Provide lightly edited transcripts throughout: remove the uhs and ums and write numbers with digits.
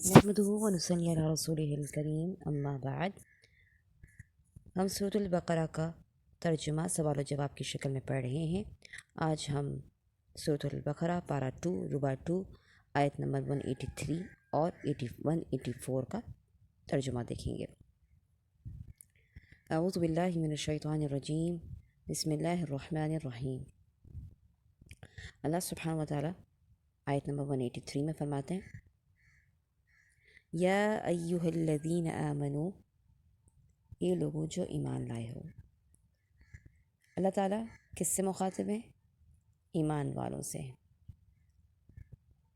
नहमदुहु व नुसल्ली अला रसूलिहिल करीम अम्मा बाद। हम सूरह बकरा का तर्जुमा सवाल और जवाब की शक्ल में पढ़ रहे हैं। आज हम सूरह बकरा पारा 2 रुबा 2 आयत नंबर 183 और 184 का तर्जुमा देखेंगे। अऊज़ु बिल्लाहि मिनश शैतानिर रजीम, बिस्मिल्लाहिर रहमानिर रहीम। अल्लाह सुब्हानहु व तआला आयत नंबर 183 में फरमाते हैं, या अय्युहल्लज़ीन आमनू, ये लोगों जो ईमान लाए हो। अल्लाह ताला किससे मुखातिब हैं? ईमान वालों से।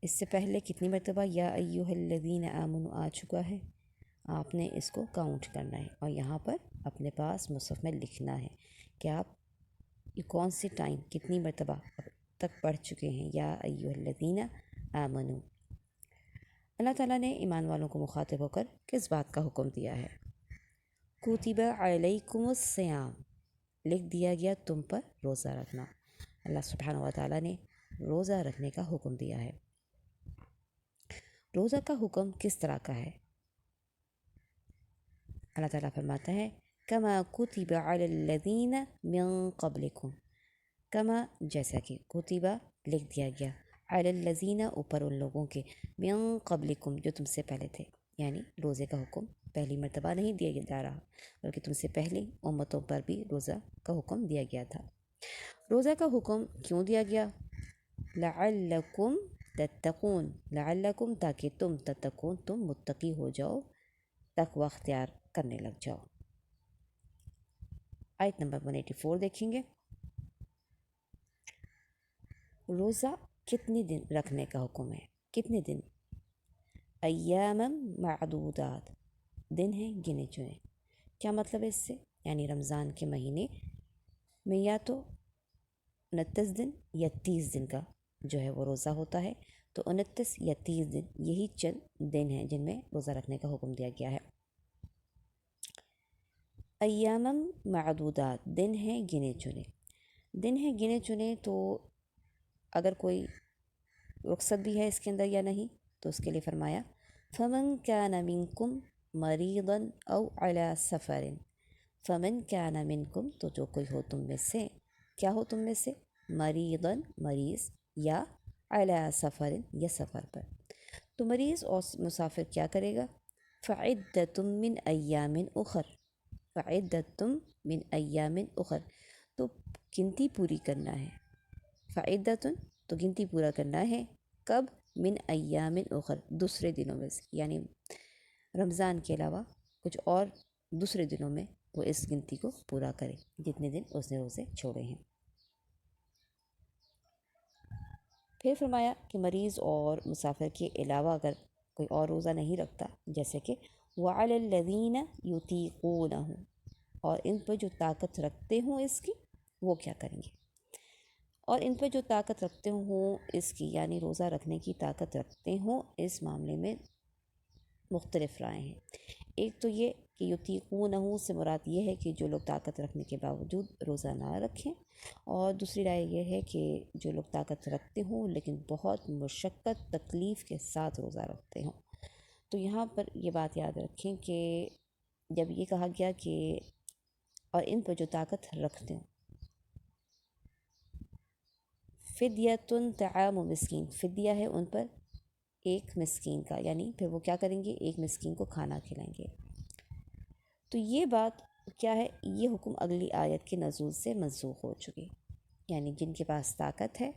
इससे पहले कितनी मरतबा या अय्युहल्लज़ीन आमनू आ चुका है? आपने इसको काउंट करना है और यहाँ पर अपने पास मुसहफ़ में लिखना है कि आप ये कौन से टाइम कितनी मरतबा तक पढ़ चुके हैं। या अय्युहल्लज़ीन आमनू, अल्लाह ताला ने ईमान वालों को मुखातिब होकर किस बात का हुक्म दिया है? कुतिबा अलैकुमुस सियाम, लिख दिया गया तुम पर रोज़ा रखना। अल्लाह सुब्हानहु व तआला ने रोज़ा रखने का हुक्म दिया है। रोज़ा का हुक्म किस तरह का है? अल्लाह ताला फरमाता है, कमा कुतिबा अलल्लज़ीना मिन क़ब्लिकुम, कमा जैसा कि कुतिबा लिख दिया गया, अलल्लज़ीना ऊपर उन लोगों के, मिन क़ब्लिकुम जो तुमसे पहले थे। यानी रोज़े का हुक्म पहली मरतबा नहीं दिया जा रहा, बल्कि तुमसे पहले उम्मतों पर भी रोज़ा का हुक्म दिया गया था। रोज़ा का हुक्म क्यों दिया गया? लअल्लकुम तत्तकून, लअल्लकुम ताकि तुम, तत्तकून तुम मुत्तकी हो जाओ, तक़वा अख्तियार करने लग जाओ। आयत नंबर 184 देखेंगे। रोज़ा कितने दिन रखने का हुक्म है? कितने दिन? अय्यामम मादूदात, दिन हैं गिने चुने। क्या मतलब है इससे? यानी रमज़ान के महीने में या तो 29 दिन या 30 दिन का जो है वो रोज़ा होता है, तो 29 या 30 दिन यही चंद दिन हैं जिनमें रोज़ा रखने का हुक्म दिया गया है। अय्यामम मादूदात, दिन हैं गिने चुने। दिन हैं गिने चुने, तो अगर कोई रुख्सत भी है इसके अंदर या नहीं, तो उसके लिए फरमाया, फ़मन कान मिनकुम मरीदन औ अला सफ़रिन, फ़मन कान मिनकुम, तो जो कोई हो तुम में से, क्या हो तुम में से? मरीदन मरीज़, या अला सफ़रिन या सफ़र पर। तो मरीज़ और मुसाफिर क्या करेगा? फ़इद्दतुम मिन अय्यामिन उखर, फ़इद्दतुम मिन अय्यामिन उखर, तो गिनती पूरी करना है। फ़इद्दतुन तो गिनती पूरा करना है, कब? मिन अय्यामिन उखर, दूसरे दिनों में से, यानी रमज़ान के अलावा कुछ और दूसरे दिनों में वो इस गिनती को पूरा करे जितने दिन उसने रोज़े छोड़े हैं। फिर फरमाया कि मरीज़ और मुसाफिर के अलावा अगर कोई और रोज़ा नहीं रखता, जैसे कि वअलल्लज़ीना युतीक़ूनहु, और इन पर जो ताकत रखते हों इसकी, वो क्या करेंगे? और इन पर जो ताकत रखते हों इसकी, यानी रोज़ा रखने की ताकत रखते हों, इस मामले में मुख्तलिफ़ राय हैं। एक तो ये कि युतीक़ूनहु से मुराद ये है कि जो लोग ताकत रखने के बावजूद रोज़ा ना रखें, और दूसरी राय ये है कि जो लोग ताकत रखते हों लेकिन बहुत मुशक्क़त तकलीफ़ के साथ रोज़ा रखते हों। तो यहाँ पर ये बात याद रखें कि जब ये कहा गया कि और इन पर जो ताकत रखते हों, फ़िद्यतुन तआमु मिस्कीन, फ़िद्या है उन पर एक मिस्कीन का, यानी फिर वो क्या करेंगे? एक मिस्कीन को खाना खिलाएंगे। तो ये बात क्या है? ये हुक्म अगली आयत के नज़ूल से मनसूख हो चुकी, यानी जिनके पास ताकत है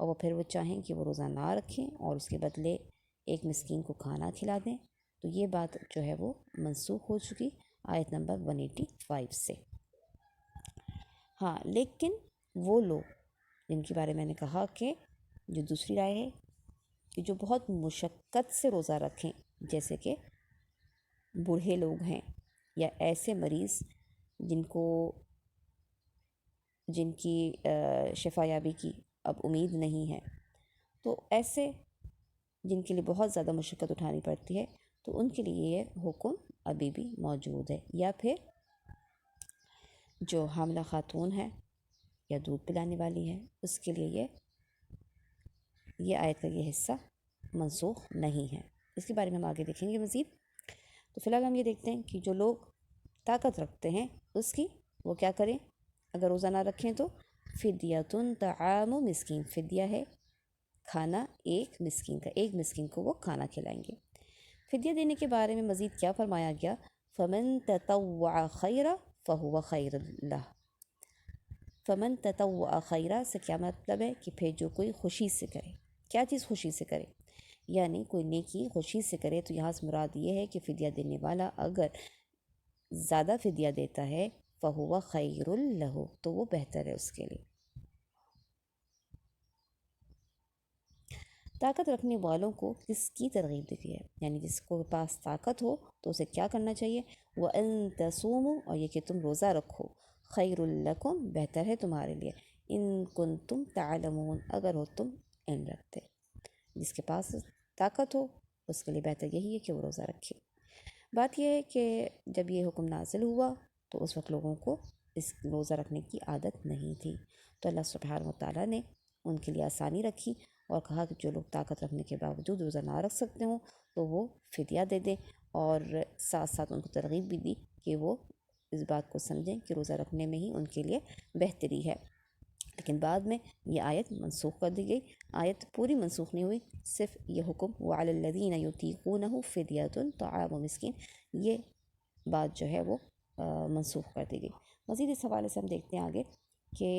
और वो फिर वो चाहें कि वो रोज़ा ना रखें और उसके बदले एक मिस्कीन को खाना खिला दें, तो ये बात जो है वो मनसूख हो चुकी आयत नंबर 185 से। हाँ, लेकिन वो लोग जिनके बारे में मैंने कहा कि जो दूसरी राय है कि जो बहुत मुशक्क़त से रोज़ा रखें, जैसे कि बूढ़े लोग हैं या ऐसे मरीज़ जिनकी शफ़ायाबी की अब उम्मीद नहीं है, तो ऐसे जिनके लिए बहुत ज़्यादा मुशक्क़त उठानी पड़ती है, तो उनके लिए ये हुक्म अभी भी मौजूद है। या फिर जो हामिला ख़ातून है या दूध पिलाने वाली है, उसके लिए ये आयत का ये हिस्सा मनसूख नहीं है। اس کے بارے میں ہم آگے دیکھیں گے مزید۔ تو فی الحال ہم یہ دیکھتے ہیں کہ جو لوگ طاقت رکھتے ہیں اس کی وہ کیا کریں اگر روزہ نہ رکھیں تو فدیتن طعام مسکین، فدیہ ہے کھانا ایک مسکین کا، ایک مسکین کو وہ کھانا کھلائیں گے۔ فدیہ دینے کے بارے میں مزید کیا فرمایا گیا؟ فمن تطوع خیرا فہو خیر اللہ، فمن تطوع خیرا سے کیا مطلب ہے کہ پھر جو کوئی خوشی سے کرے، کیا چیز خوشی سے کرے، یعنی کوئی نیکی خوشی سے کرے، تو یہاں سے مراد یہ ہے کہ فدیہ دینے والا اگر زیادہ فدیہ دیتا ہے فہو خیر لہ، تو وہ بہتر ہے اس کے لیے۔ طاقت رکھنے والوں کو کس کی ترغیب دی گئی ہے؟ یعنی جس کو پاس طاقت ہو تو اسے کیا کرنا چاہیے؟ وَأَن تَصُومُوا، اور یہ کہ تم روزہ رکھو، خیر لکم، بہتر ہے تمہارے لیے، ان کنتم تعلمون، اگر ہو تم علم رکھتے۔ جس کے پاس طاقت ہو اس کے لیے بہتر یہی ہے کہ وہ روزہ رکھے۔ بات یہ ہے کہ جب یہ حکم نازل ہوا تو اس وقت لوگوں کو اس روزہ رکھنے کی عادت نہیں تھی، تو اللہ سبحانہ وتعالیٰ نے ان کے لیے آسانی رکھی اور کہا کہ جو لوگ طاقت رکھنے کے باوجود روزہ نہ رکھ سکتے ہوں تو وہ فدیہ دے دیں، اور ساتھ ساتھ ان کو ترغیب بھی دی کہ وہ اس بات کو سمجھیں کہ روزہ رکھنے میں ہی ان کے لیے بہتری ہے۔ لیکن بعد میں یہ آیت منسوخ کر دی گئی، آیت پوری منسوخ نہیں ہوئی، صرف یہ حکم وَعَلَى الَّذِينَ يُطِيقُونَهُ فِدْيَةٌ طَعَامُ مِسْكِين، یہ بات جو ہے وہ منسوخ کر دی گئی۔ مزید اس حوالے سے ہم دیکھتے ہیں آگے کہ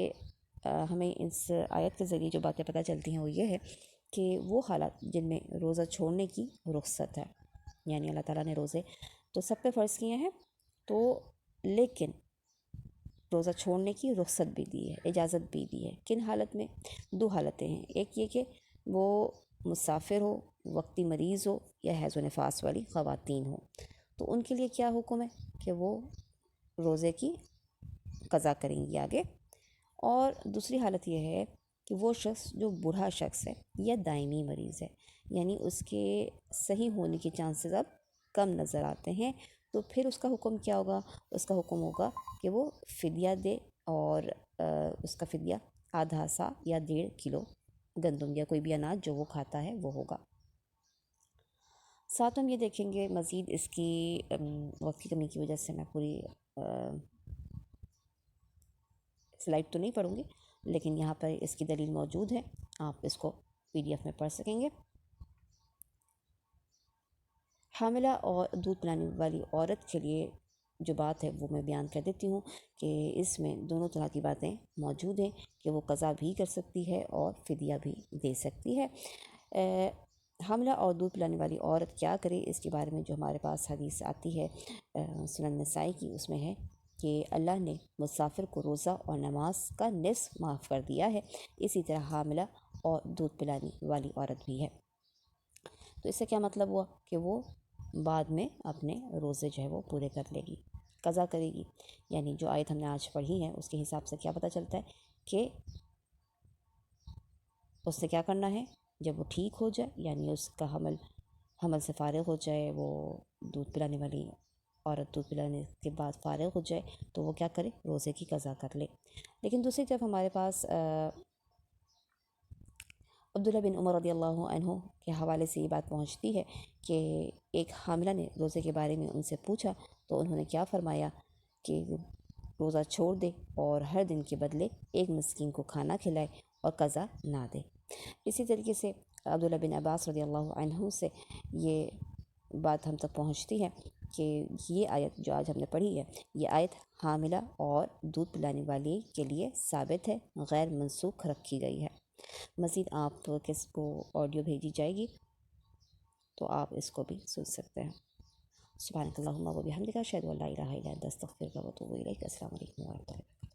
ہمیں اس آیت کے ذریعے جو باتیں پتہ چلتی ہیں وہ یہ ہے کہ وہ حالات جن میں روزہ چھوڑنے کی رخصت ہے، یعنی اللہ تعالیٰ نے روزے تو سب پہ فرض کیے ہیں، تو لیکن روزہ چھوڑنے کی رخصت بھی دی ہے، اجازت بھی دی ہے۔ کن حالت میں؟ دو حالتیں ہیں، ایک یہ کہ وہ مسافر ہو، وقتی مریض ہو، یا حیض و نفاس والی خواتین ہوں، تو ان کے لیے کیا حکم ہے کہ وہ روزے کی قضا کریں گی آگے۔ اور دوسری حالت یہ ہے کہ وہ شخص جو بوڑھا شخص ہے یا دائمی مریض ہے، یعنی اس کے صحیح ہونے کے چانسز اب کم نظر آتے ہیں، تو پھر اس کا حکم کیا ہوگا؟ اس کا حکم ہوگا کہ وہ فدیہ دے، اور اس کا فدیہ آدھا سا یا 1.5 کلو گندم یا کوئی بھی اناج جو وہ کھاتا ہے وہ ہوگا۔ ساتھ ہم یہ دیکھیں گے مزید، اس کی وقت کی کمی کی وجہ سے میں پوری سلائڈ تو نہیں پڑھوں گی، لیکن یہاں پر اس کی دلیل موجود ہے، آپ اس کو PDF میں پڑھ سکیں گے۔ حاملہ اور دودھ پلانے والی عورت کے لیے جو بات ہے وہ میں بیان کر دیتی ہوں کہ اس میں دونوں طرح کی باتیں موجود ہیں کہ وہ قضا بھی کر سکتی ہے اور فدیہ بھی دے سکتی ہے۔ حاملہ اور دودھ پلانے والی عورت کیا کرے، اس کے بارے میں جو ہمارے پاس حدیث آتی ہے سنن نسائی کی، اس میں ہے کہ اللہ نے مسافر کو روزہ اور نماز کا نصف معاف کر دیا ہے، اسی طرح حاملہ اور دودھ پلانے والی عورت بھی ہے۔ تو اس سے کیا مطلب ہوا کہ وہ بعد میں اپنے روزے جو ہے وہ پورے کر لے گی، قضا کرے گی۔ یعنی جو آیت ہم نے آج پڑھی ہے اس کے حساب سے کیا پتہ چلتا ہے کہ اس سے کیا کرنا ہے جب وہ ٹھیک ہو جائے، یعنی اس کا حمل سے فارغ ہو جائے، وہ دودھ پلانے والی عورت دودھ پلانے کے بعد فارغ ہو جائے، تو وہ کیا کرے؟ روزے کی قضا کر لے۔ لیکن دوسری طرف ہمارے پاس عبداللہ بن عمر رضی اللہ عنہ کے حوالے سے یہ بات پہنچتی ہے کہ ایک حاملہ نے روزے کے بارے میں ان سے پوچھا، تو انہوں نے کیا فرمایا کہ روزہ چھوڑ دے اور ہر دن کے بدلے ایک مسکین کو کھانا کھلائے اور قضا نہ دے۔ اسی طریقے سے عبداللہ بن عباس رضی اللہ عنہ سے یہ بات ہم تک پہنچتی ہے کہ یہ آیت جو آج ہم نے پڑھی ہے، یہ آیت حاملہ اور دودھ پلانے والی کے لیے ثابت ہے، غیر منسوخ رکھی گئی ہے۔ مزید آپ کس کو آڈیو بھیجی جائے گی تو آپ اس کو بھی سن سکتے ہیں۔ سبحانک اللہم و بحمدک، اشہد ان لا الہ الا انت، استغفرک و اتوب الیک۔ السلام علیکم ورحمۃ اللہ۔